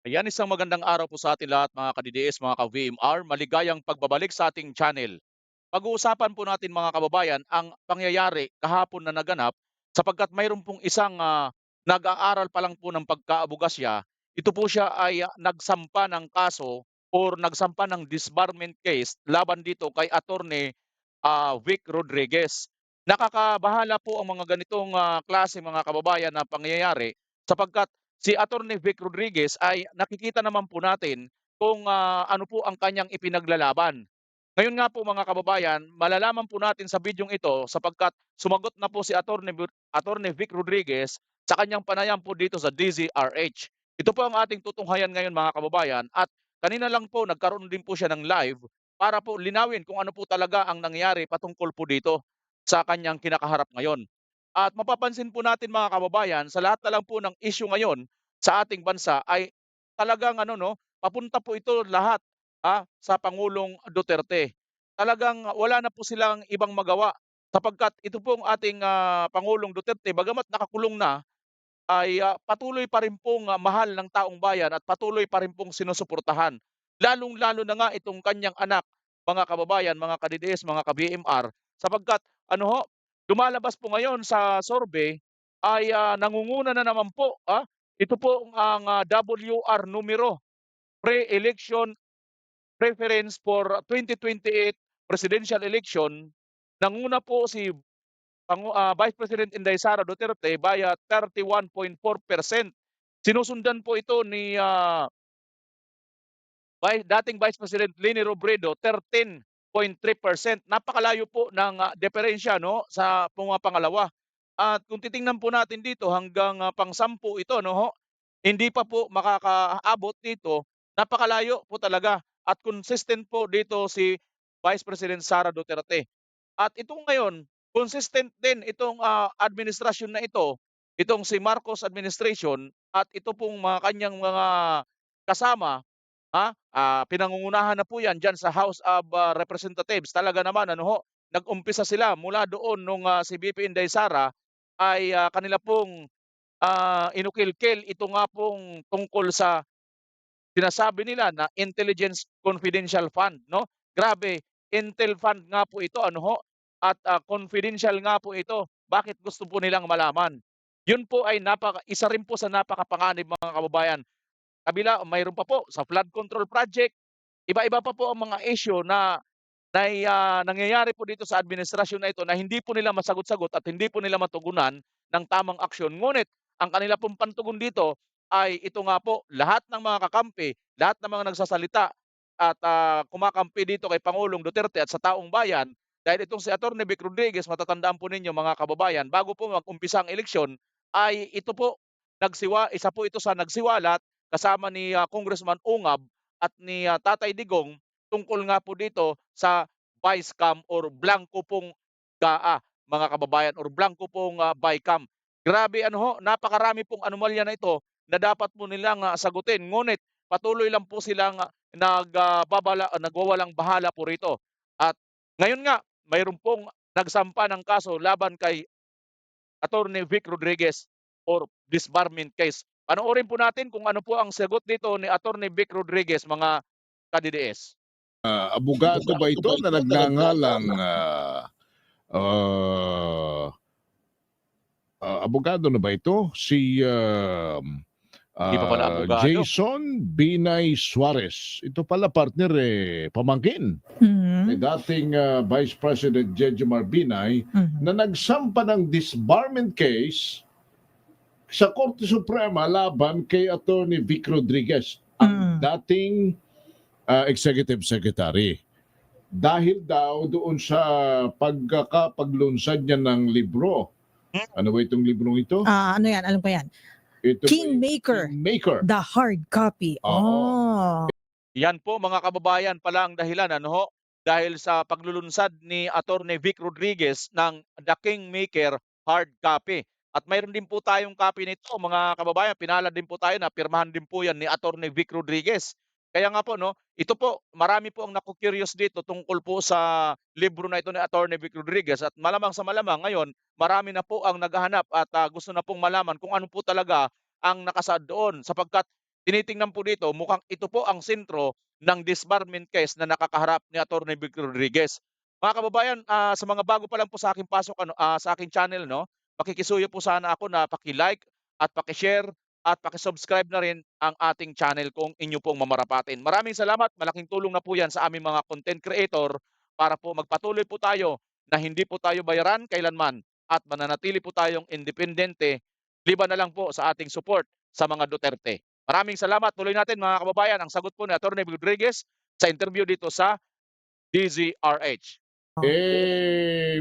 Ayan, isang magandang araw po sa atin lahat mga ka-DDS, mga ka-VMR. Maligayang pagbabalik sa ating channel. Pag-uusapan po natin mga kababayan ang pangyayari kahapon na naganap sapagkat mayroon pong isang nag-aaral pa lang po ng pagkaabugasya. Ito po siya ay nagsampa ng kaso or nagsampa ng disbarment case laban dito kay Attorney Vic Rodriguez. Nakakabahala po ang mga ganitong klase mga kababayan na pangyayari sapagkat si Attorney Vic Rodriguez ay nakikita naman po natin kung ano po ang kanyang ipinaglalaban. Ngayon nga po mga kababayan, malalaman po natin sa bidyong ito sapagkat sumagot na po si Attorney Vic Rodriguez sa kanyang panayam po dito sa DZRH. Ito po ang ating tutunghayan ngayon mga kababayan at kanina lang po nagkaroon din po siya ng live para po linawin kung ano po talaga ang nangyari patungkol po dito sa kanyang kinakaharap ngayon. At mapapansin po natin mga kababayan, sa lahat na lang po ng issue ngayon sa ating bansa ay talagang papunta po ito lahat sa Pangulong Duterte. Talagang wala na po silang ibang magawa sapagkat ito pong ating Pangulong Duterte bagamat nakakulong na ay patuloy pa rin pong mahal ng taong bayan at patuloy pa rin pong sinusuportahan. Lalong-lalo na nga itong kanyang anak, mga kababayan, mga ka-DDS, mga ka-BMR, sapagkat lumalabas po ngayon sa survey ay nangunguna na naman po. Ito po ang WR numero, pre-election preference for 2028 presidential election. Nanguna po si Vice President Inday Sara Duterte via 31.4%. Sinusundan po ito ni dating Vice President Leni Robredo, 13.3%. Napakalayo po ng diferensya sa pumapangalawa. At kung titingnan po natin dito hanggang pang-sampu ito hindi pa po makakaabot dito. Napakalayo po talaga at consistent po dito si Vice President Sara Duterte. At itong ngayon, consistent din itong administrasyon na ito, itong si Marcos administration at ito pong mga kanyang mga kasama. Pinangungunahan na po 'yan diyan sa House of Representatives. Talaga naman nag-umpisa sila mula doon nung si VP Inday Sara ay kanila pong inukilkil ito nga pong tungkol sa sinasabi nila na Intelligence Confidential Fund, 'no? Grabe, Intel Fund nga po ito at confidential nga po ito. Bakit gusto po nilang malaman? Yun po ay isa rin po sa napakapanganib mga kababayan. Kabila mayroon pa po sa flood control project, iba-iba pa po ang mga issue na nangyayari po dito sa administrasyon na ito na hindi po nila masagot-sagot at hindi po nila matugunan ng tamang aksyon. Ngunit ang kanila pong pantugon dito ay ito nga po, lahat ng mga kakampi, lahat ng mga nagsasalita at kumakampi dito kay Pangulong Duterte at sa taong bayan, dahil itong si Atty. Vic Rodriguez, matatandaan po ninyo mga kababayan, bago po mag-umpisa ang eleksyon, ay ito po, isa po ito sa nagsiwalat kasama ni Congressman Ungab at ni Tatay Digong tungkol nga po dito sa vice cam or blanco pong GAA, mga kababayan, or blanco pong BICAM. Grabe napakarami pong anomalya na ito na dapat po nilang sagutin. Ngunit patuloy lang po silang nagwawalang bahala po rito. At ngayon nga, mayroon pong nagsampa ng kaso laban kay Attorney Vic Rodriguez or disbarment case. Panoorin po natin kung ano po ang sagot dito ni Attorney Vic Rodriguez, mga ka-DDS. Abogado ba ito na nagngangalang ah, abogado na ba ito? Si Di pa pala abogado. Jason Binay Suarez. Ito pala partner pamangkin ni Mhm. dating Vice President Jejomar Binay Mhm. na nagsampa ng disbarment case sa Korte Suprema laban kay Attorney Vic Rodriguez, ang dating Executive Secretary. Dahil daw doon sa paglunsad niya ng libro. Ano ba itong librong ito? Ano yan? Alam ko yan. Ito ba yung Kingmaker. Kingmaker. The hard copy. Oo. Yan po mga kababayan pala ang dahilan dahil sa paglulunsad ni Attorney Vic Rodriguez ng The Kingmaker hard copy. At mayroon din po tayong copy nito mga kababayan, pinalad din po tayo na pirmahan din po yan ni Attorney Vic Rodriguez. Kaya nga po ito po marami po ang naku-curious dito tungkol po sa libro na ito ni Attorney Vic Rodriguez at malamang sa malamang ngayon marami na po ang naghahanap at gusto na pong malaman kung ano po talaga ang nakasaad doon sapagkat tinitingnan po dito, mukhang ito po ang sentro ng disbarment case na nakakaharap ni Attorney Vic Rodriguez. Mga kababayan, sa mga bago pa lang po sa aking pasok sa aking channel, no, makikisuyo po sana ako na paki-like at paki-share at paki-subscribe na rin ang ating channel kung inyo pong mamarapatin. Maraming salamat, malaking tulong na po 'yan sa aming mga content creator para po magpatuloy po tayo na hindi po tayo bayaran kailanman at mananatili po tayong independente liban na lang po sa ating support sa mga Duterte. Maraming salamat. Tuloy natin mga kababayan ang sagot po ni Attorney Rodriguez sa interview dito sa DZRH.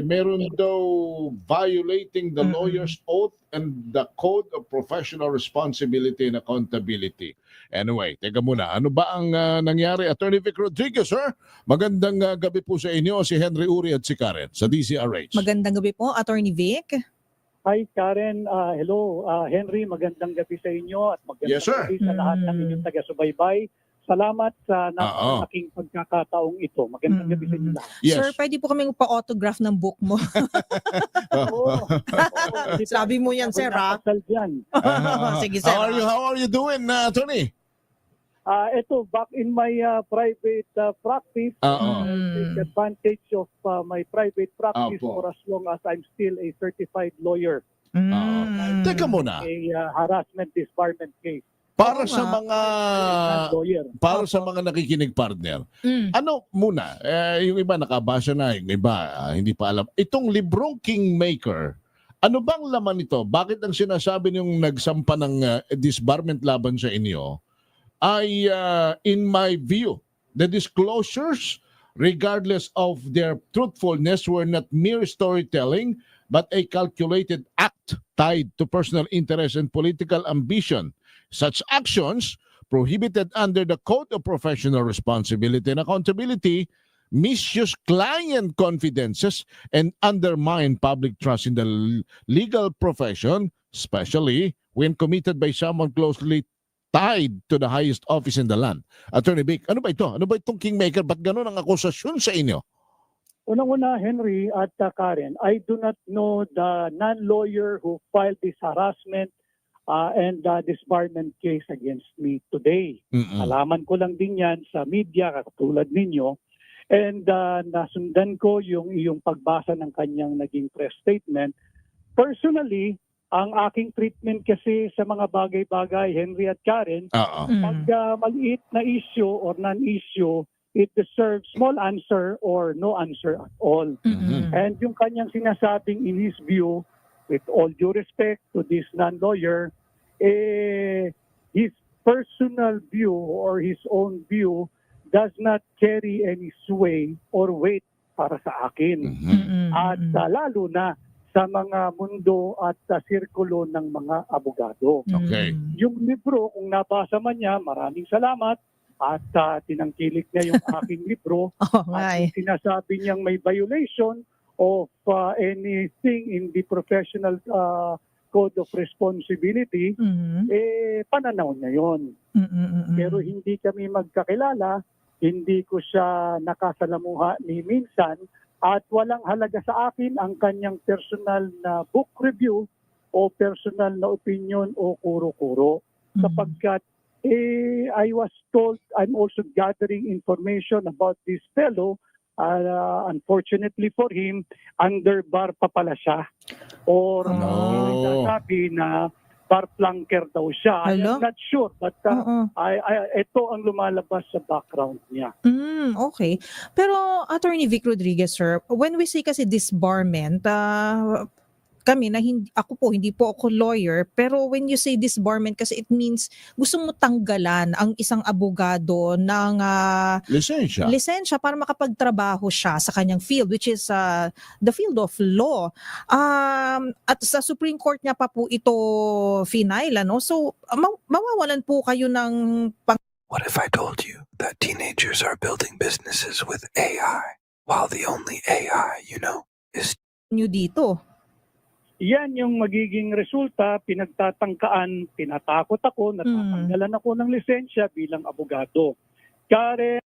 Meron daw violating the Mm-mm. lawyer's oath and the code of professional responsibility and accountability. Anyway, teka muna. Ano ba ang nangyari? Attorney Vic Rodriguez, sir. Magandang gabi po sa inyo, si Henry Uri at si Karen sa DZRH. Magandang gabi po, Attorney Vic. Hi Karen, hello Henry, magandang gabi sa inyo at magandang Yes, sir. gabi sa lahat ng inyong taga-subaybay. Salamat sa napakalaking pagkakataong ito. Magandang gabi sa inyo lahat. Yes. Sir, pwede po kaming pa-autograph ng book mo. Oo, Sabi mo yan, sir, ha? Napasal dyan. Sige, sir. How are you doing, Attorney? Ito, back in my private practice, Oo. I take advantage of my private practice Opo. for as long as I'm still a certified lawyer. Mm. Teka muna. A harassment disbarment case. Para Oo sa nga. mga Lawyer. nakikinig partner, Mm. ano muna, yung iba nakabasa na, yung iba hindi pa alam. Itong librong Kingmaker, ano bang laman nito? Bakit ang sinasabi niyong nagsampa ng disbarment laban sa inyo ay in my view, the disclosures regardless of their truthfulness were not mere storytelling but a calculated act tied to personal interest and political ambition. Such actions, prohibited under the Code of Professional Responsibility and Accountability, misuse client confidences and undermine public trust in the legal profession, especially when committed by someone closely tied to the highest office in the land. Attorney Vic, ano ba ito? Ano ba itong Kingmaker? Ba't ganun ang akusasyon sa inyo? Unang-una, Henry at Karen, I do not know the non-lawyer who filed this harassment and disbarment case against me today. Mm-mm. Alaman ko lang din yan sa media, katulad ninyo. And nasundan ko yung iyong pagbasa ng kanyang naging press statement. Personally, ang aking treatment kasi sa mga bagay-bagay, Henry at Karen, Oo. pag maliit na issue or non-issue, it deserves small answer or no answer at all. Mm-mm. And yung kanyang sinasabing in his view, with all due respect to this non-lawyer, his personal view or his own view does not carry any sway or weight para sa akin. Mhm. Mm-mm. At lalo na sa mga mundo at sa sirkulo ng mga abogado. Okay. Yung libro, kung nabasa man niya, maraming salamat at tinangkilik niya yung aking libro. Oo nga At eh. yung sinasabi niyang may violation of anything in the professional code of responsibility, Mm-mm. pananaw niya yon. Mm-mm. Pero hindi kami magkakilala, hindi ko siya nakasalamuha ni minsan, at walang halaga sa akin ang kanyang personal na book review o personal na opinion o kuro-kuro. Sapagkat I was told I'm also gathering information about this fellow. Unfortunately for him, under bar pa pala siya. Or No. sabi na bar flanker daw siya. Hello? I'm not sure, but Oo. ito ang lumalabas sa background niya. Okay. Pero Attorney Vic Rodriguez, sir, when we say kasi disbarment, kami na hindi po ako lawyer, pero when you say disbarment kasi it means gusto mo tanggalan ang isang abogado ng Lisensya. lisensya para makapagtrabaho siya sa kanyang field, which is the field of law. At sa Supreme Court niya pa po ito final, ano? So mawawalan po kayo ng What if I told you that teenagers are building businesses with AI, while the only AI you know is nyo dito? Yan yung magiging resulta, pinagtatangkaan, tinatakot ako, natatanggalan ako ng lisensya bilang abogado. Karen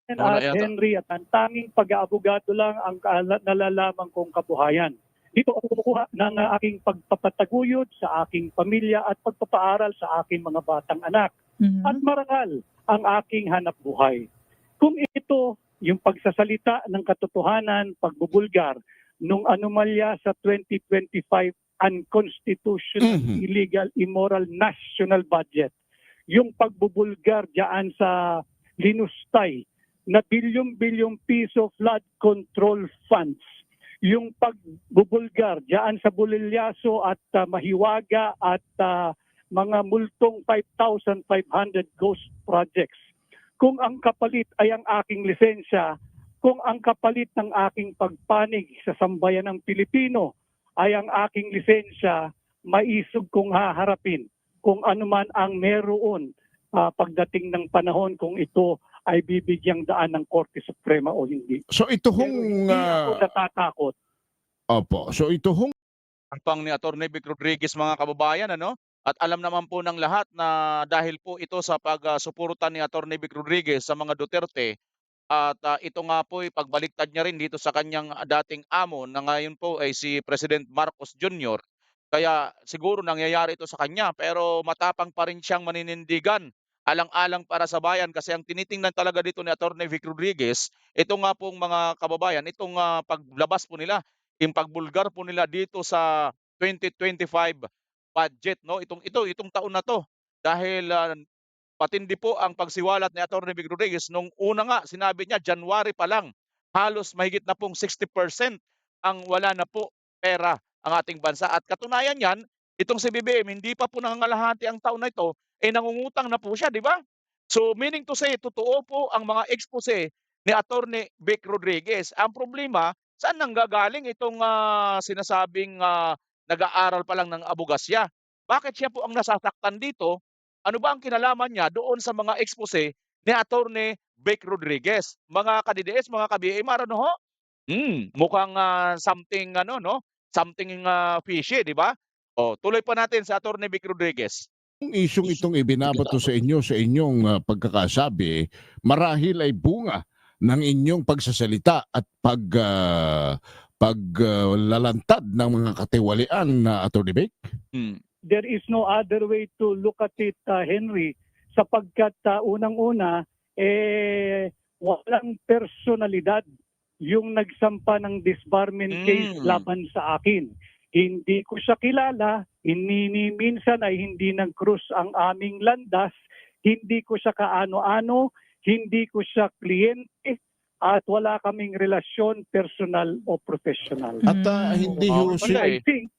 Wala at yata. Henry, at ang tanging pag-aabogado lang ang nalalaman kong kabuhayan. dito ako kumukuha ng aking pagpapataguyod sa aking pamilya at pagpapaaral sa aking mga batang anak. Mhm. At marangal ang aking hanap buhay. Kung ito, yung pagsasalita ng katotohanan, pagbubulgar, nung anomalya sa 2025 unconstitutional, Mhm. illegal, immoral national budget, yung pagbubulgar diyan sa linustay na bilyong-bilyong piso flood control funds, yung pagbubulgar diyan sa Bulilyaso at Mahiwaga at mga multong 5,500 ghost projects. Kung ang kapalit ay ang aking lisensya, kung ang kapalit ng aking pagpanig sa sambayan ng Pilipino ay ang aking lisensya, maisog kong haharapin kung anuman ang meron pagdating ng panahon kung ito ay bibigyang daan ng Korte Suprema o hindi. So ito Pero hong hindi ako natatakot. opo. So ito hong Pang ni Attorney Vic Rodriguez, mga kababayan, ano? At alam naman po ng lahat na dahil po ito sa pagsuporta ni Attorney Vic Rodriguez sa mga Duterte at ito nga po ay pagbaliktad niya rin dito sa kanyang dating amo na ngayon po ay si President Marcos Jr. Kaya siguro nangyayari ito sa kanya pero matapang pa rin siyang maninindigan alang-alang para sa bayan kasi ang tinitingnan talaga dito ni Attorney Vic Rodriguez, ito nga pong mga kababayan, itong paglabas po nila, yung pagbulgar po nila dito sa 2025 budget, no? Itong taon na 'to dahil patindi po ang pagsiwalat ni Attorney Vic Rodriguez nung una nga sinabi niya January pa lang, halos mahigit na pong 60% ang wala na po pera ang ating bansa. At katunayan niyan, itong si BBM hindi pa po nangangalahati ang taon na ito, eh nangungutang na po siya, di ba? So meaning to say, totoo po ang mga expose ni Attorney Vic Rodriguez. Ang problema, saan nanggagaling itong sinasabing nag-aaral pa lang ng abogasya? Bakit siya po ang nasasaktan dito? Ano ba ang kinalaman niya doon sa mga expose ni Attorney Vic Rodriguez? Mga ka-DDS, mga ka-BMR, ano ho? Mukhang something ano 'no, something fishy, 'di ba? Oh, tuloy pa natin sa Attorney Vic Rodriguez. isyung itong ibinabato sa inyo sa inyong pagkakasabi marahil ay bunga ng inyong pagsasalita at paglalantad ng mga katiwalian na Attorney Vic? Hmm. There is no other way to look at it, Henry, sapagkat unang-una, walang personalidad yung nagsampa ng disbarment case laban sa akin. Hindi ko siya kilala, minsan ay hindi nag-cross ang aming landas, hindi ko siya kaano-ano, hindi ko siya kliyente, at wala kaming relasyon personal o professional. At hindi ho Pala siya I think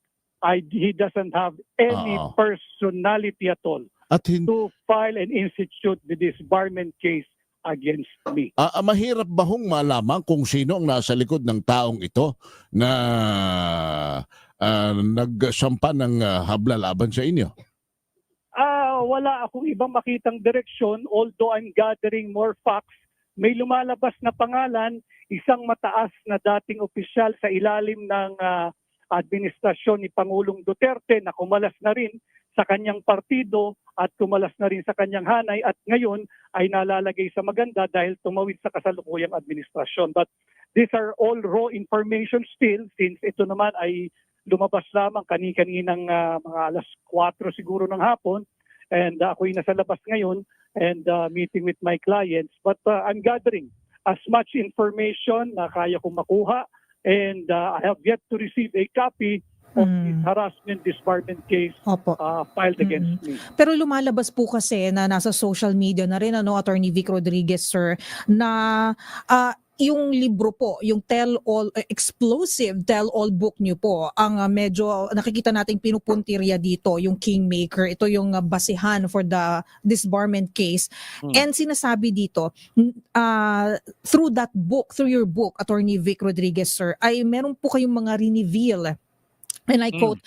he doesn't have any Oo. personality at all at hindi to file and institute the disbarment case against me. mahirap ba hong malaman kung sino ang nasa likod ng taong ito na nagsampa ng habla laban sa inyo? Wala akong ibang makitang direksyon, although I'm gathering more facts. May lumalabas na pangalan, isang mataas na dating opisyal sa ilalim ng administrasyon ni Pangulong Duterte na kumalas na rin sa kanyang partido at kumalas na rin sa kanyang hanay at ngayon ay nalalagay sa maganda dahil tumawid sa kasalukuyang administrasyon. But these are all raw information still since ito naman ay lumabas lamang kani-kaninang mga alas 4 siguro ng hapon and ako'y nasa labas ngayon and meeting with my clients. But I'm gathering as much information na kaya kong makuha and I have yet to receive a copy of this harassment disbarment case Opo. filed against me. Pero lumalabas po kasi na nasa social media na rin, Attorney Vic Rodriguez, sir, na yung libro po, yung explosive tell-all book niyo po, ang medyo nakikita nating pinupuntirya dito, yung Kingmaker, ito yung basihan for the disbarment case. And sinasabi dito, through that book, through your book, Attorney Vic Rodriguez, sir, ay meron po kayong mga reveal. And I quote,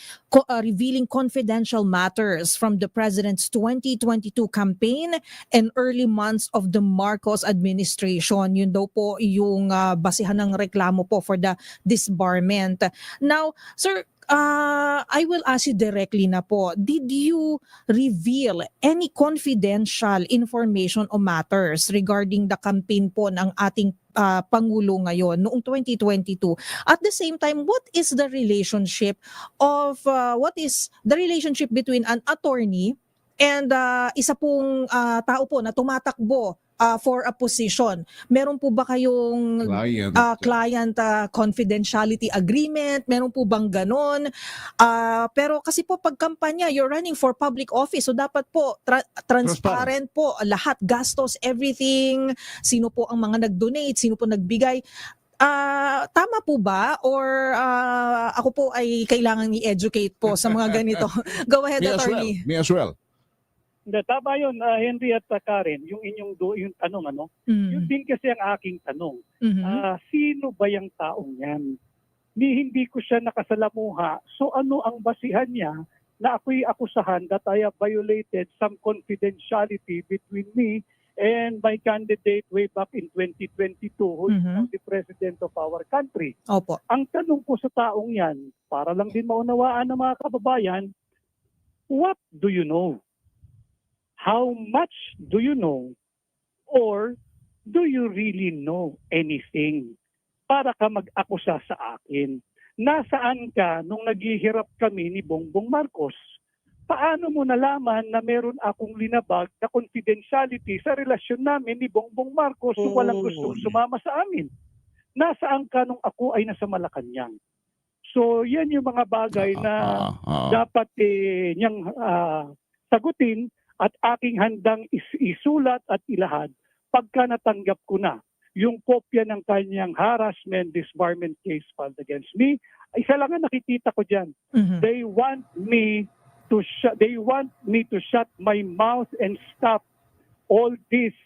revealing confidential matters from the president's 2022 campaign and early months of the Marcos administration. Yun daw po yung basihan ng reklamo po for the disbarment. Now, sir, I will ask you directly na po, did you reveal any confidential information o matters regarding the campaign po ng ating Pangulo ngayon noong 2022. At the same time, what is the relationship between an attorney and isa pong tao po na tumatakbo for a position? Meron po ba kayong client confidentiality agreement? Meron po bang ganon? Pero kasi po pag kampanya, you're running for public office, so dapat po transparent po lahat, gastos, everything, sino po ang mga nag-donate, sino po nagbigay. Tama po ba? Or ako po ay kailangan i-educate po sa mga ganito? Go ahead, attorney. Me as well. Hindi, tama yun, Henry at Karen, yung inyong yung tanong, ano? Yun din kasi ang aking tanong. Sino ba yung taong yan? Hindi ko siya nakasalamuha. So ano ang basihan niya na ako'y akusahan that I have violated some confidentiality between me and my candidate way back in 2022 who is now the president of our country? Opo. Ang tanong ko sa taong yan, para lang din maunawaan ng mga kababayan, what do you know? How much do you know? Or do you really know anything? Para ka mag-akusa sa akin. Nasaan ka nung naghihirap kami ni Bongbong Marcos? Paano mo nalaman na meron akong linabag na confidentiality sa relasyon namin ni Bongbong Marcos kung walang gusto sumama sa amin? Nasaan ka nung ako ay nasa Malacanang? So yan yung mga bagay na dapat niyang sagutin at aking handang isulat at ilahad pagka natanggap ko na yung kopya ng kanyang harassment disbarment case filed against me. Isa lang ang nakikita ko dyan. They want me to shut my mouth and stop all these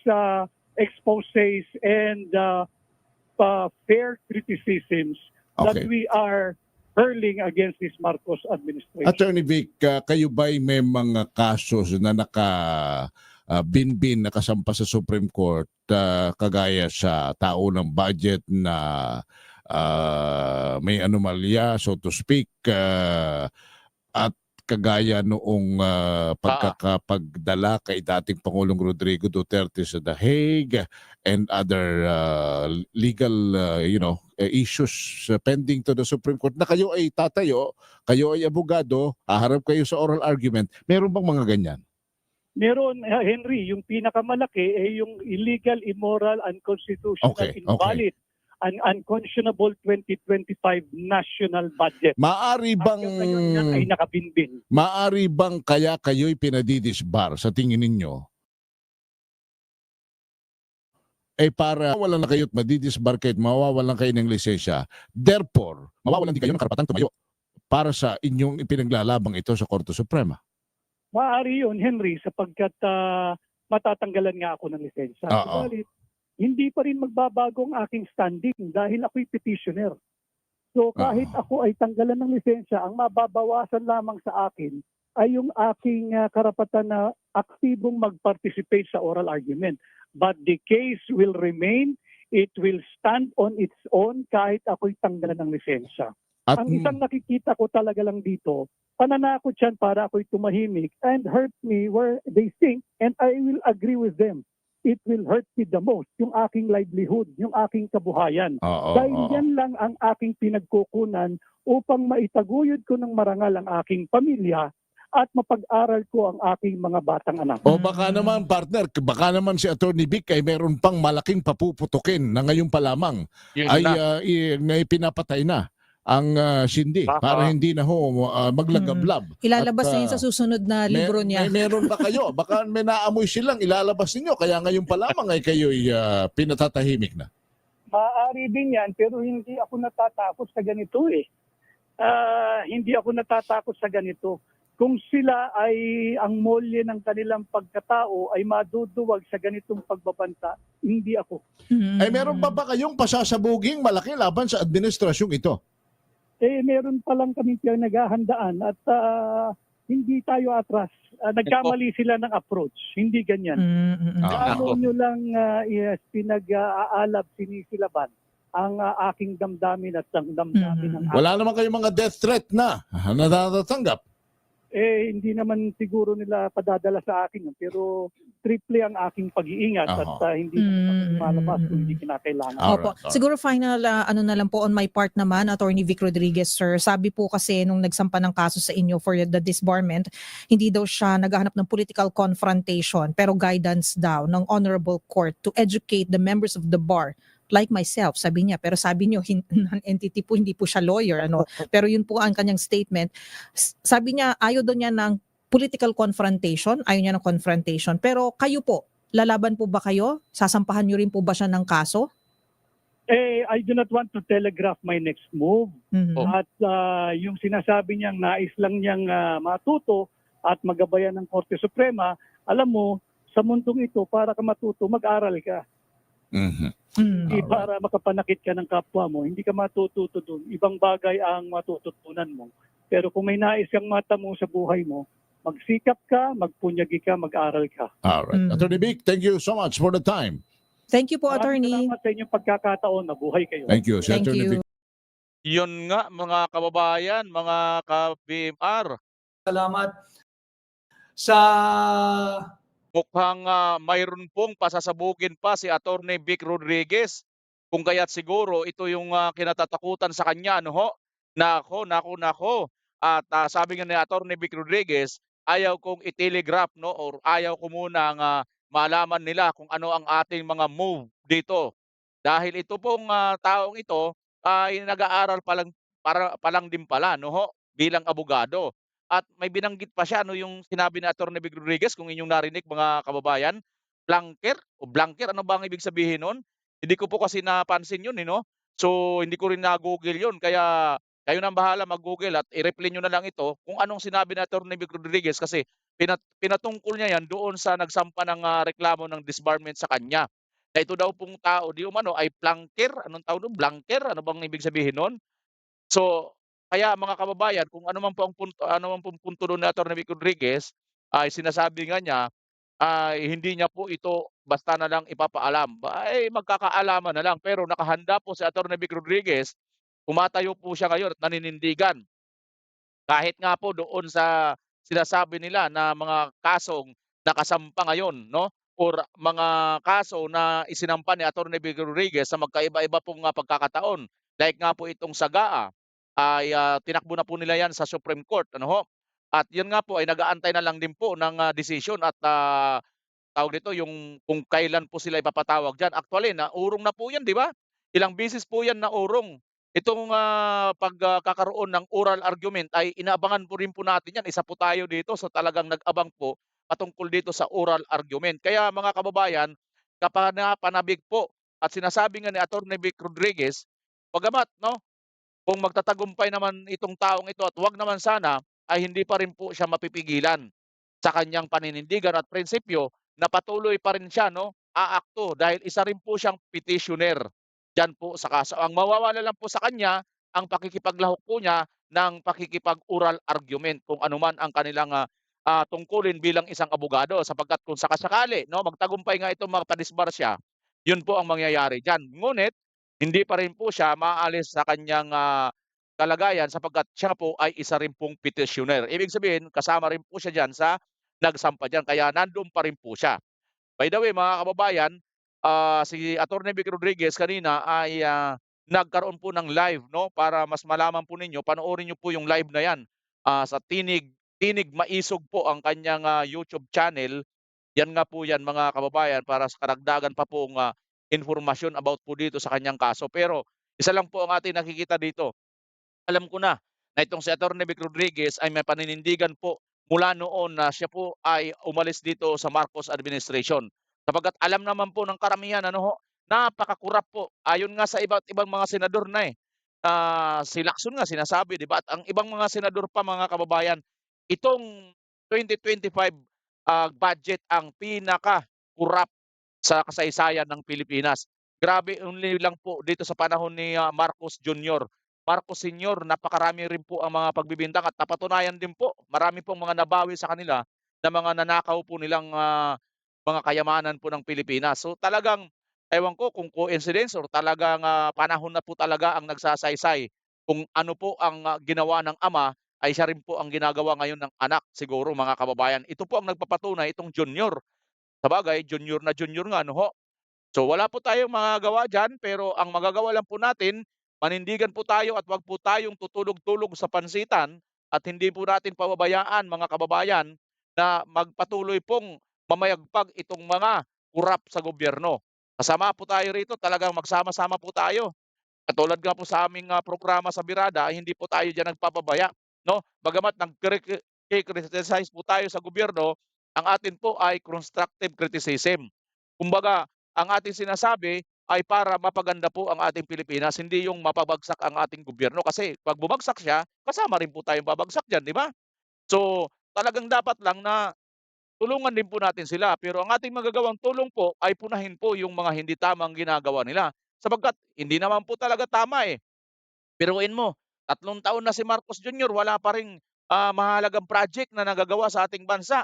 exposés and fair criticisms that we are hurling against this Marcos administration. Attorney Vic, kayo ba'y may mga kasos na binbin nakasampa sa Supreme Court kagaya sa tao ng budget na may anomalya, so to speak, at kagaya noong pagkakapagdala kay dating Pangulong Rodrigo Duterte sa The Hague and other legal issues pending to the Supreme Court, na kayo ay tatayo, kayo ay abogado, haharap kayo sa oral argument. Meron bang mga ganyan? Meron, Henry. Yung pinakamalaki ay yung illegal, immoral, unconstitutional, invalid, and unconscionable 2025 national budget. Maari bang ay nakabinbin. Maari bang kaya kayo'y pinadidisbar sa tingin ninyo? Para wala na kayo't madidisbar kayo't mawawalan kayo ng lisensya. Therefore, mawawalan din kayo ng karapatang tumayo para sa inyong ipinaglalabang ito sa Korte Suprema. Maaari yun, Henry, sapagkat matatanggalan nga ako ng lisensya. Subalit, hindi pa rin magbabago ang aking standing dahil ako'y petitioner. So kahit ako ay tanggalan ng lisensya, ang mababawasan lamang sa akin ay yung aking karapatan na aktibong mag-participate sa oral argument. But the case will remain, it will stand on its own kahit ako'y tanggalan ng lisensya. Ang isang nakikita ko talaga lang dito, pananakot yan para ako'y tumahimik and hurt me where they think, and I will agree with them. It will hurt me the most, yung aking livelihood, yung aking kabuhayan. Dahil yan lang ang aking pinagkukunan upang maitaguyod ko ng marangal ang aking pamilya at mapag-aral ko ang aking mga batang anak. O baka naman, partner, baka naman si Attorney Vic ay meron pang malaking papuputukin na ngayon pa lamang ay pinapatay na ang Cindy para hindi na maglagablab. Ilalabas niya sa susunod na libro niya. Meron ba kayo? Baka may naamoy silang ilalabas ninyo kaya ngayon pa lamang ay kayo'y pinatatahimik na. Maaari din yan, pero hindi ako natatakot sa ganito eh. Hindi ako natatakot sa ganito. Kung sila ay ang molye ng kanilang pagkatao ay maduduwag sa ganitong pagbabanta, hindi ako. Ay meron pa ba kayong pasasabuging malaki laban sa administrasyong ito? Meron pa lang kami naghahandaan at hindi tayo atras. Nagkamali sila ng approach. Hindi ganyan. Ano nyo lang pinag-aalab, sinisilaban ang aking damdamin at ang damdamin ng Wala naman kayong mga death threat na natatanggap. hindi naman siguro nila padadala sa akin yun. Pero triple ang aking pag-iingat at Aha. hindi naman ako Mm, lumalabas mm, kung hindi mm. kinakailangan. Alright, Opo. alright. Siguro final ano na lang po on my part naman, Attorney Vic Rodriguez, sir. Sabi po kasi nung nagsampa ng kaso sa inyo for the disbarment, hindi daw siya naghahanap ng political confrontation pero guidance daw ng honorable court to educate the members of the bar like myself, sabi niya. Pero sabi niyo, non-entity po, hindi po siya lawyer. Ano? Pero yun po ang kanyang statement. Sabi niya, ayaw daw niya ng political confrontation, ayaw niya ng confrontation. Pero kayo po, lalaban po ba kayo? Sasampahan niyo rin po ba siya ng kaso? I do not want to telegraph my next move. Mhm. Oh. At yung sinasabi niyang nais lang niyang matuto at magabayan ng Korte Suprema, alam mo, sa mundong ito, para ka matuto, mag-aral ka. Mhm. Mm. Hindi Alright. para makapanakit ka ng kapwa mo, hindi ka matututo doon. Ibang bagay ang matututunan mo. Pero kung may nais kang matamo sa buhay mo, magsikap ka, magpunyagi ka, mag-aral ka. Alright. Mm. Attorney Vic, thank you so much for the time. Thank you po, Maraming Attorney. salamat sa inyong pagkakataon. Mabuhay kayo. Thank you, si Thank Attorney Vic. you. Yun nga mga kababayan, mga ka-BMR, Salamat sa mukhang mayroon pong pasasabugin pa si Attorney Vic Rodriguez. Kung kaya't siguro ito yung kinatatakutan sa kanya, ano ho? Nako. At sabi nga ni Attorney Vic Rodriguez, ayaw kong i-telegraph, no, or ayaw ko muna malaman nila kung ano ang ating mga move dito. Dahil ito pong taong ito ay nag-aaral pa lang din pala, no ho, bilang abogado. At may binanggit pa siya, no, yung sinabi ni Attorney Vic Rodriguez, kung inyong narinig mga kababayan, blanker, ano ba ang ibig sabihin nun? Hindi ko po kasi napansin yun, no? So, hindi ko rin na-google yun. Kaya, kayo nang bahala mag-google at i-reply nyo na lang ito kung anong sinabi ni Attorney Vic Rodriguez kasi pinatungkol niya yan doon sa nagsampa ng reklamo ng disbarment sa kanya. Na ito daw pong tao, di umano, ay planker. Anong tawag doon? Blanker? Ano bang ibig sabihin nun? So, kaya mga kababayan, kung ano man pong punto doon ni Attorney Vic Rodriguez, ay sinasabi nga niya, ay hindi niya po ito basta na lang ipapaalam. Ay magkakaalaman na lang, pero nakahanda po si Attorney Vic Rodriguez, tumatayo po siya ngayon at naninindigan. Kahit nga po doon sa sinasabi nila na mga kasong nakasampa ngayon, no, or mga kaso na isinampa ni Attorney Vic Rodriguez sa magkaiba-iba pong pagkakataon. Like nga po itong Sagaa ay tinakbo na po nila 'yan sa Supreme Court, ano ho. At 'yun nga po ay nag-aantay na lang din po ng desisyon at tawag dito, yung kung kailan po sila ipapatawag diyan. Actually naurong na po 'yan, 'di ba? Ilang beses po 'yan naurong. Itong pagkakaroon ng oral argument ay inaabangan po rin po natin 'yan. Isa po tayo dito sa talagang nag-abang po patungkol dito sa oral argument. Kaya mga kababayan, kapanabik po at sinasabi nga ni Attorney Vic Rodriguez, bagamat, no, kung magtatagumpay naman itong taong ito at 'wag naman sana, ay hindi pa rin po siya mapipigilan sa kanyang paninindigan at prinsipyo na patuloy pa rin siya, no, aakto dahil isa rin po siyang petitioner diyan po sa kaso. Ang mawawala lang po sa kanya ang pakikipaglahok po niya ng pakikipag-oral argument kung ano man ang kanilang tungkulin bilang isang abogado sapagkat kung sakasakali, no, magtagumpay nga itong magpadisbar siya, yun po ang mangyayari diyan. Ngunit hindi pa rin po siya maaalis sa kanyang kalagayan sapagkat siya po ay isa rin pong petitioner. Ibig sabihin, kasama rin po siya diyan sa nagsampa diyan kaya nandoon pa rin po siya. By the way, mga kababayan, si Attorney Vic Rodriguez kanina ay nagkaroon po ng live, no, para mas malaman po ninyo, panoorin niyo po yung live na 'yan sa Tinig Maisog po ang kanyang YouTube channel. Yan nga po 'yan mga kababayan para sa karagdagan pa pong impormasyon about po dito sa kanyang kaso. Pero isa lang po ang ating nakikita dito, alam ko na itong si Attorney Vic Rodriguez ay may paninindigan po mula noon na siya po ay umalis dito sa Marcos administration. Sapagkat alam naman po ng karamihan, ano ho, napakakurap po. Ayon nga sa iba't ibang mga senador na si Lacson nga sinasabi, 'di ba? At ang ibang mga senador pa mga kababayan, itong 2025 budget ang pinaka-kurap sa kasaysayan ng Pilipinas. Grabe, only lang po dito sa panahon ni Marcos Jr. Marcos Senior, napakarami rin po ang mga pagbibintang at napatunayan din po, marami pong mga nabawi sa kanila na mga nanakaw po nilang mga kayamanan po ng Pilipinas. So talagang, ewan ko kung coincidence or talagang panahon na po talaga ang nagsasaysay kung ano po ang ginawa ng ama ay siya rin po ang ginagawa ngayon ng anak siguro mga kababayan. Ito po ang nagpapatunay itong junior. Sabagay junior nga 'no ho. So wala po tayong magagawa diyan, pero ang magagawa lang po natin, panindigan po tayo at 'wag po tayong tutulog-tulog sa pansitan at hindi po natin pababayaan mga kababayan na magpatuloy pong mamayagpag itong mga kurap sa gobyerno. Kasama po tayo rito, talagang magsama-sama po tayo. Katulad nga po sa aming, programa sa Birada ay hindi po tayo diyan nagpapabaya, 'no? Bagamat criticize po tayo sa gobyerno, ang atin po ay constructive criticism. Kumbaga, ang ating sinasabi ay para mapaganda po ang ating Pilipinas, hindi yung mapabagsak ang ating gobyerno. Kasi 'pag bumagsak siya, kasama rin po tayong babagsak diyan, 'di ba? So, talagang dapat lang na tulungan din po natin sila, pero ang ating magagawang tulong po ay punahin po yung mga hindi tamang ginagawa nila. Sapagkat hindi naman po talaga tama, eh. Biruin mo, 3 taon na si Marcos Jr. wala pa ring, mahahalagang project na nagagawa sa ating bansa.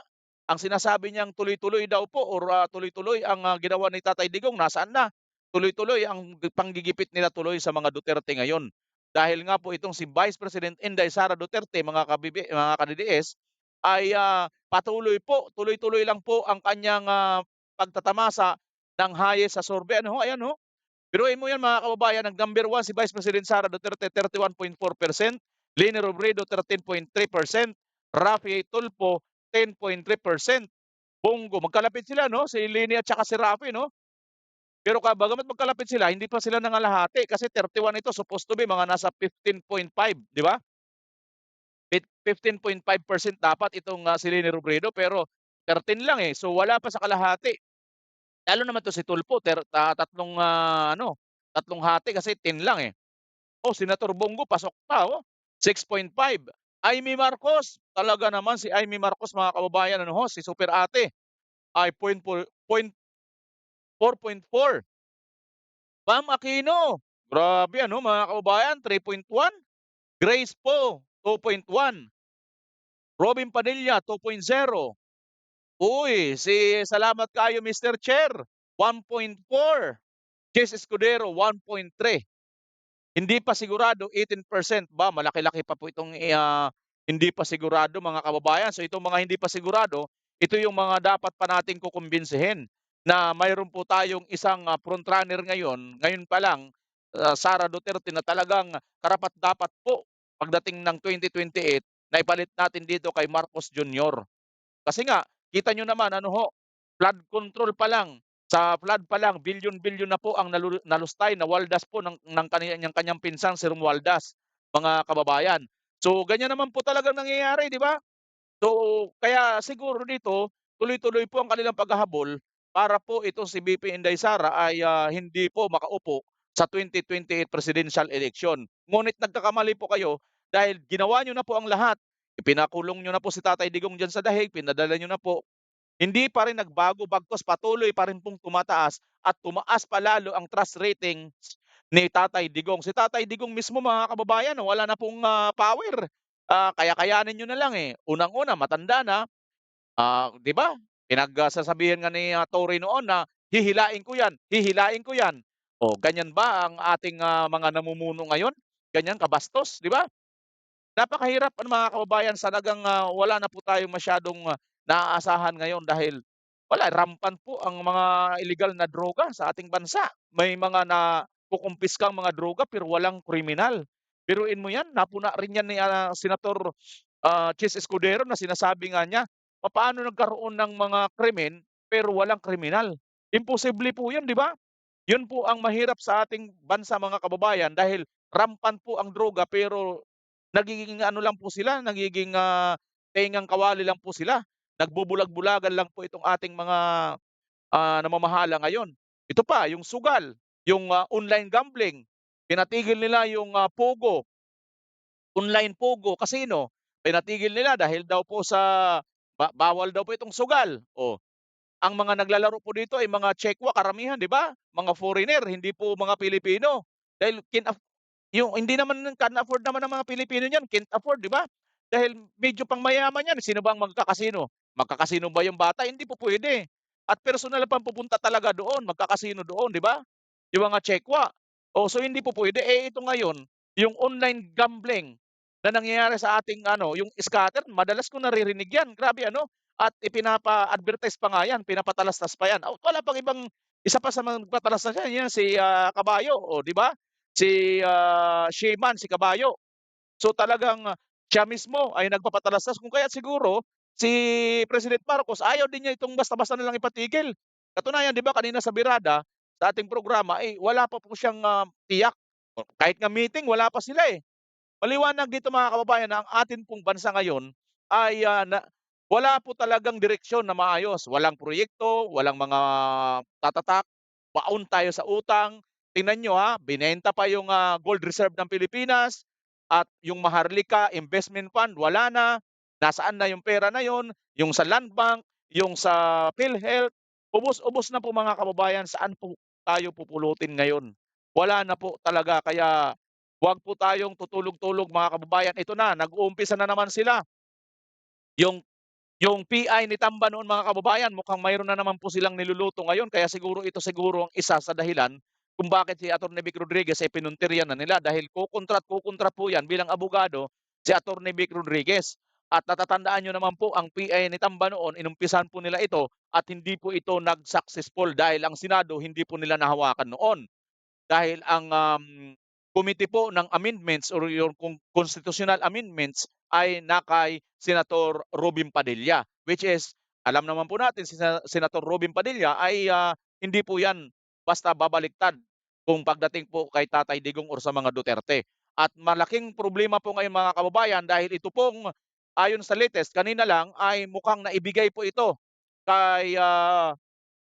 Ang sinasabi niyang tuloy-tuloy daw po or, tuloy-tuloy ang, ginawa ni Tatay Digong, nasaan na? Tuloy-tuloy ang panggigipit nila tuloy sa mga Duterte ngayon. Dahil nga po itong si Vice President Inday Sara Duterte, mga ka-DDS, ay, patuloy po, tuloy-tuloy lang po ang kanyang, pagtatamasa ng hayes sa survey. Ano ho, ayan ho. Biruin mo 'yan mga kababayan, ang number 1 si Vice President Sara Duterte 31.4%, Leni Robredo 13.3%, Raffy Tulfo 10.3%. Bongo, magkalapit sila 'no, si Leni at saka si Raffy 'no. Pero bagamat magkalapit sila, hindi pa sila nangalahati kasi 31 ito, supposed to be mga nasa 15.5, 'di ba? 15.5% dapat itong, si Leni Robredo, pero 13 lang, eh. So wala pa sa kalahati. Lalo naman 'to si Tulfo tatlong, tatlong hati kasi 10 lang, eh. Oh, Senator Bongo pasok pa, oh, 6.5. Amy Marcos, talaga naman si Amy Marcos mga kababayan ano ho, si super ate ay 4.4. Ma'am Aquino, grabe ano mga kababayan, 3.1. Grace Poe, 2.1. Robin Padilla, 2.0. Uy, si salamat kayo Mr. Chair, 1.4. Jess Escudero, 1.3. Hindi pa sigurado, 18% ba, malaki-laki pa po itong, hindi pa sigurado mga kababayan. So itong mga hindi pa sigurado, ito yung mga dapat pa nating kukumbinsihin na mayroon po tayong isang, frontrunner ngayon pa lang, Sara Duterte na talagang karapat-dapat po pagdating ng 2028 na ipalit natin dito kay Marcos Jr. Kasi nga, kita nyo naman ano ho, flood control pa lang, sa flood pa lang bilyon-bilyon na po ang nalustay, nawaldas po ng kanyang pinsan si Romualdez, mga kababayan. So ganyan naman po talagang nangyayari, 'di ba? So kaya siguro dito, tuloy-tuloy po ang kanilang paghahabol para po itong si VP Inday Sara ay, hindi po makaupo sa 2028 presidential election. Ngunit nagkakamali po kayo dahil ginawa niyo na po ang lahat. Ipinakulong niyo na po si Tatay Digong diyan sa dahig, pinadala niyo na po. Hindi pa rin nagbago, bagkus patuloy pa rin pong tumataas at tumaas pa lalo ang trust rating ni Tatay Digong. Si Tatay Digong mismo mga kababayan wala na pong, power. Kaya-kayanin niyo na lang, eh. Unang-una matanda na, 'di ba? Sasabihan nga ni, Tory noon na, "Hihilain ko 'yan, hihilain ko 'yan." Oh, ganyan ba ang ating, mga namumuno ngayon? Ganyan kabastos, 'di ba? Napakahirap ano mga kababayan, talagang, wala na po tayong masyadong, naaasahan ngayon dahil wala, rampant po ang mga illegal na droga sa ating bansa. May mga nakukumpiskang mga droga pero walang kriminal. Biruin mo 'yan, napuna rin 'yan ni, Senator, Chis Escudero na sinasabi nga niya, papaano nagkaroon ng mga krimen pero walang kriminal? Imposible po 'yun, 'di ba? 'Yun po ang mahirap sa ating bansa mga kababayan dahil rampant po ang droga pero nagiging ano lang po sila, nagiging, tengang kawali lang po sila. Nagbubulag-bulagan lang po itong ating mga, namamahala ngayon. Ito pa, yung sugal, yung, online gambling, pinatigil nila yung, pogo, online pogo, casino. Pinatigil nila dahil daw po sa bawal daw po itong sugal. Oh, ang mga naglalaro po dito ay mga Chekwa karamihan, 'di ba? Mga foreigner, hindi po mga Pilipino. Dahil yung hindi naman can afford naman ng mga Pilipino niyan, can't afford, 'di ba? Dahil medyo pang mayaman 'yan, sino ba ang magkakasino? Magkakasino ba yung bata? Hindi po puwede. At personal pang pupunta talaga doon, magkakasino doon, 'di ba? Yung mga Chekwa. Oh, so hindi po puwede. Eh, ito ngayon, yung online gambling, na nangyayari sa ating ano, yung scatter, madalas ko naririnig yan. Grabe ano, at ipinapa-advertise pa nga yan, pinapatalastas pa yan. Wala pang ibang isa pa sa mga nagpatalastas yan, yan si Caballo, o di ba? Si Sheyman, si Caballo. So talagang siya mismo ay nagpapatalastas kung kaya't siguro si President Marcos ayaw din niya itong basta-basta na lang ipatigil. Katunayan 'di ba kanina sa birada, sa ating programa, wala pa po siyang tiyak. Kahit nga meeting wala pa sila, eh. Maliwanag dito mga kababayan na ang atin pong bansa ngayon ay wala po talagang direksyon na maayos. Walang proyekto, walang mga tatatak, baon tayo sa utang. Tingnan nyo ha, binenta pa yung gold reserve ng Pilipinas at yung Maharlika Investment Fund, wala na. Nasaan na yung pera na yon? Yung sa Land Bank, yung sa PhilHealth, ubos-ubos na po mga kababayan. Saan po tayo pupulutin ngayon? Wala na po talaga. Kaya huwag po tayong tutulog-tulog mga kababayan. Ito na, nag-uumpisa na naman sila. Yung PI ni Tamba noon mga kababayan, mukhang mayroon na naman po silang niluluto ngayon. Kaya siguro ang isa sa dahilan kung bakit si Atty. Vic Rodriguez ay pinuntiryan na nila dahil kukontra po yan bilang abogado si Atty. Vic Rodriguez. At natatandaan nyo naman po ang PI ni Tamba noon, inumpisan po nila ito at hindi po ito nag-successful dahil ang Senado hindi po nila nahawakan noon. Dahil ang committee po ng amendments or yung constitutional amendments ay nakay Senator Robin Padilla, which is alam naman po natin si Senator Robin Padilla ay hindi po yan basta babaliktad kung pagdating po kay Tatay Digong or sa mga Duterte. At malaking problema po ngayon mga kababayan dahil ito pong ayon sa latest kanina lang ay mukhang naibigay po ito kay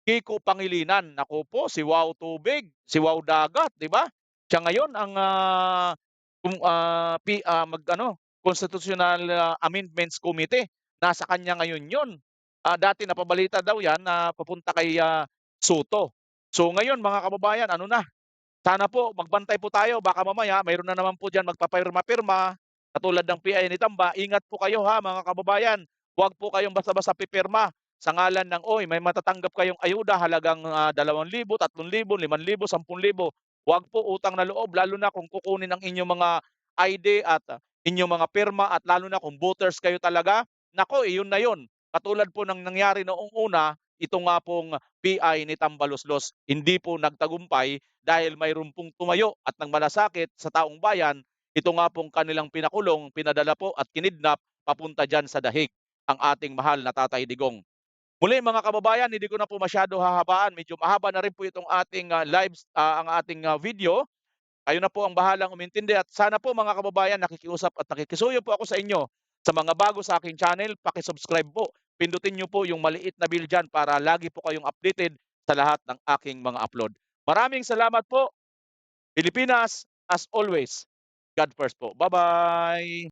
Kiko Pangilinan. Naku po, si Wow Tubig, si Wow Dagat, 'di ba? Siya ngayon ang mag-ano, Constitutional Amendments Committee. Nasa kanya ngayon 'yon. Dati napabalita daw 'yan na papunta kay Soto. So ngayon mga kababayan, ano na, sana po magbantay po tayo baka mamaya mayroon na naman po diyan magpapirma-pirma katulad ng PI ni Tamba. Ingat po kayo ha mga kababayan. Huwag po kayong basta-basta pipirma sa ngalan ng, may matatanggap kayong ayuda halagang 2,000, 3,000, 5,000, 10,000. Huwag po utang na loob lalo na kung kukunin ang inyong mga ID at inyong mga pirma at lalo na kung voters kayo talaga. Nako, iyon na yun. Katulad po ng nangyari noong una, ito nga pong PI ni Tambaloslos hindi po nagtagumpay dahil mayroon pong tumayo at nang malasakit sa taong bayan, ito nga pong kanilang pinakulong, pinadala po at kinidnap papunta dyan sa dahig ang ating mahal na Tatay Digong. Muli mga kababayan, hindi ko na po masyado hahabaan. Medyo mahaba na rin po itong ating ang ating video. Kayo na po ang bahalang umintindi at sana po mga kababayan nakikiusap at nakikisuyo po ako sa inyo. Sa mga bago sa aking channel, paki-subscribe po. Pindutin niyo po yung maliit na bell dyan para lagi po kayong updated sa lahat ng aking mga upload. Maraming salamat po. Pilipinas, as always, God first po. Bye-bye!